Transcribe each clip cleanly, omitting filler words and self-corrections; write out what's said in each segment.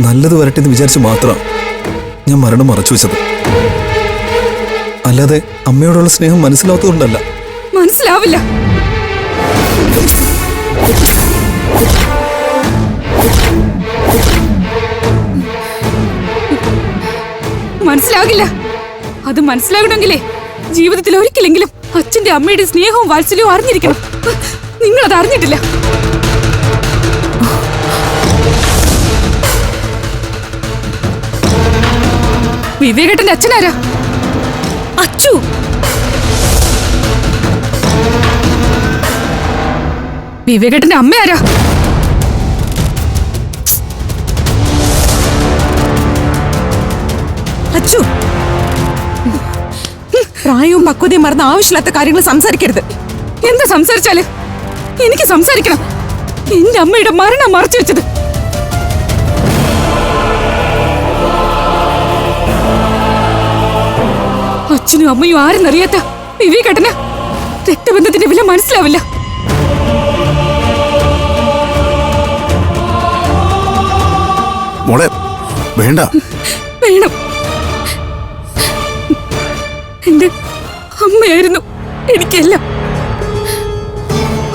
നല്ലത് വരട്ടെ എന്ന് വിചാരിച്ച് മാത്രം ഞാൻ മരണം മറച്ചു വെച്ചത്. അല്ലാതെ അമ്മയോടുള്ള സ്നേഹം മനസ്സിലാത്തതുകൊണ്ടല്ല. മനസ്സിലാവില്ല. മനസ്സിലാകില്ല. അത് മനസ്സിലാകണമെങ്കിലേ ജീവിതത്തിൽ ഒരിക്കലെങ്കിലും അച്ഛന്റെ അമ്മയുടെ സ്നേഹവും വാത്സല്യവും അറിഞ്ഞിരിക്കണം. നിങ്ങളത് അറിഞ്ഞിട്ടില്ല. വിവേകേട്ടന്റെ അച്ഛനാരാ? അച്ചു. വിവേകേട്ടന്റെ അമ്മ ആരാ? അച്ചു, പ്രായവും പക്വതയും മറന്ന ആവശ്യമില്ലാത്ത കാര്യങ്ങൾ സംസാരിക്കരുത്. എന്താ സംസാരിച്ചാല്? എനിക്ക് സംസാരിക്കണം. എന്റെ അമ്മയുടെ മരണം മറച്ചു വെച്ചത്. അച്ഛനും അമ്മയും ആരെന്നറിയാത്ത വിവേകേട്ടന് രക്തബന്ധത്തിന്റെ വില മനസ്സിലാവില്ല. മോളെ വേണ്ട. വേണം. എന്റെ അമ്മയായിരുന്നു എനിക്കെല്ലാം.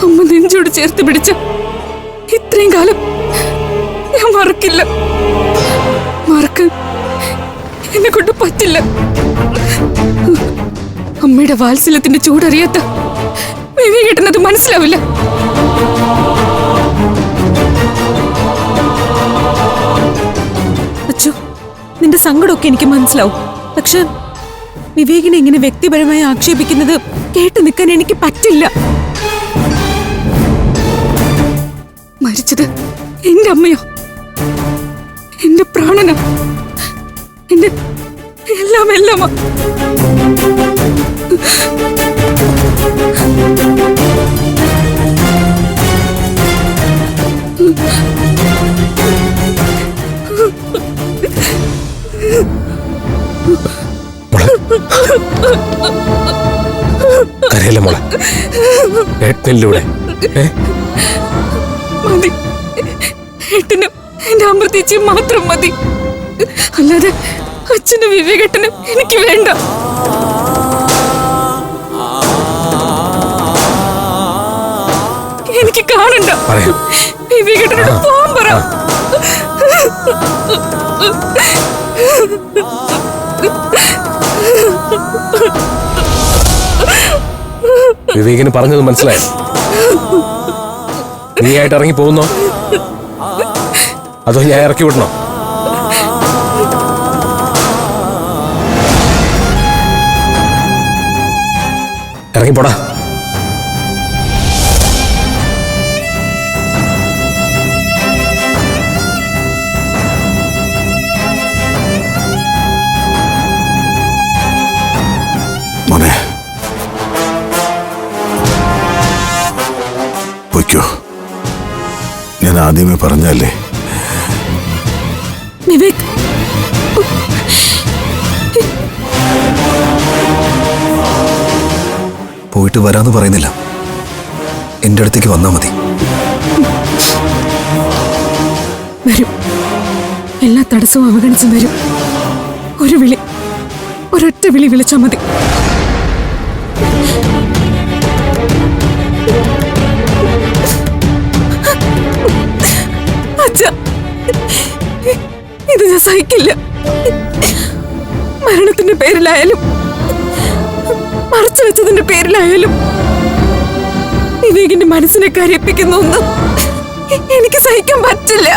അമ്മ നെഞ്ചോട് ചേർത്ത് പിടിച്ച ഇത്രയും കാലം ഞാൻ മറക്കില്ല. മറക്കാൻ എന്നെ കൊണ്ട് പറ്റില്ല. അമ്മയുടെ വാത്സല്യത്തിന്റെ ചൂടറിയാത്ത വിവേകേട്ടനത് മനസ്സിലാവില്ല. അച്ചു, നിന്റെ സങ്കടമൊക്കെ എനിക്ക് മനസ്സിലാവും. പക്ഷെ വിവേകിനെ ഇങ്ങനെ വ്യക്തിപരമായി ആക്ഷേപിക്കുന്നത് കേട്ടു നിൽക്കാൻ എനിക്ക് പറ്റില്ല. മരിച്ചത് എന്റെ അമ്മയോ? എന്റെ പ്രാണനോ? എന്റെ എല്ലാം എല്ലാമാ. കരയല്ലേ മോളെ. ഏട്ടനിലൂടെ മതി. ഏട്ടനും എന്റെ അമൃതേച്ചിയും മാത്രം മതി. അല്ലാതെ അച്ഛനും വിവേകേട്ടനും എനിക്ക് വേണ്ട. എനിക്ക് കാണണ്ട. വിവേകേട്ടനോട് പോകാൻ പറ. വിവേകിന് പറഞ്ഞത് മനസ്സിലായോ? നീ ആയിട്ട് ഇറങ്ങി പോകുന്നോ അതോ ഞാൻ ഇറക്കി വിടണോ? ഇറങ്ങിപ്പോടാ. മോനെ പൊയ്ക്കോ. ഞാൻ ആദ്യമേ പറഞ്ഞല്ലേ. വിവേക്, പോയിട്ട് വരാന്ന് പറയുന്നില്ല. എന്റെ അടുത്തേക്ക് വന്നാ മതി. വരും. എല്ലാ തടസ്സവും അവഗണിച്ചും വരും. ഒരു വിളി, ഒരൊറ്റ വിളി വിളിച്ചാ മതി. ഇത് ഞാൻ സഹിക്കില്ല. മരണത്തിന്റെ പേരിലായാലും മറച്ചു വെച്ചതിന്റെ പേരിലായാലും വിവേകിന്റെ മനസ്സിനെ കരയിപ്പിക്കുന്ന ഒന്നും എനിക്ക് സഹിക്കാൻ പറ്റില്ല.